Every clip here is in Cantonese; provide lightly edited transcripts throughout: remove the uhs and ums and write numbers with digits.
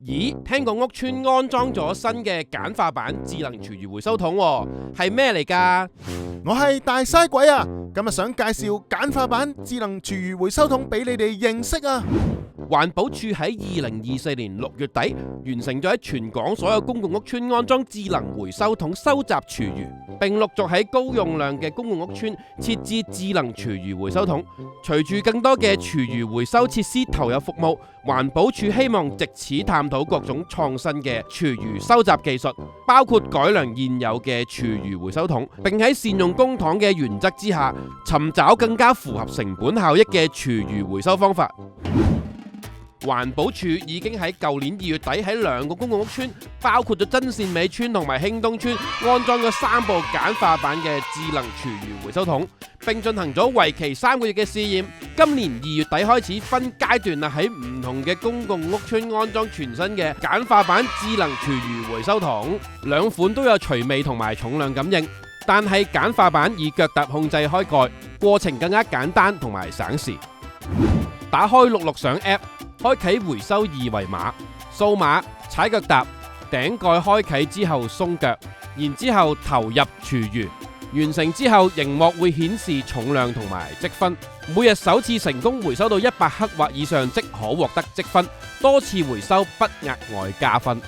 咦，聽講屋村安裝咗新嘅簡化版智能廚餘回收桶喎，係咩嚟㗎？我係大嘥鬼啊！今日想介紹簡化版智能廚餘回收桶俾你哋認識啊！環保署喺2024年6月底完成咗喺全港所有公共屋邨安裝智能回收桶收集廚餘，並陸續喺高用量嘅公共屋邨設置智能廚餘回收桶。隨住更多嘅廚餘回收設施投入服務，環保署希望藉此探討各種創新嘅廚餘收集技術，包括改良現有嘅廚餘回收桶，並喺善用公帑嘅原則之下，尋找更加符合成本效益嘅廚餘回收方法。環保署已經喺舊年2月底喺2個公共屋邨，包括咗真善美邨同埋興東邨，安裝咗3部簡化版嘅智能廚餘回收桶，並進行咗為期3個月嘅試驗。今年2月底開始分階段喺唔同嘅公共屋邨安裝全新嘅簡化版智能廚餘回收桶，2款都有除味同埋重量感應，但係簡化版以腳踏控制開蓋，過程更加簡單同埋省時。打開6上 App。開啟回收2維碼，掃碼踩腳踏，頂蓋開啟之後鬆腳，然之後投入廚餘，完成之後螢幕會顯示重量同埋積分，每日首次成功回收到100克或以上即可獲得積分，多次回收不額外加分。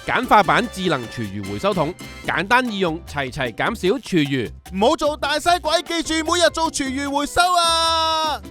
簡化版智能廚餘回收桶，簡單易用，齊齊減少廚餘。唔好做大嘥鬼，記住每日做廚餘回收啊！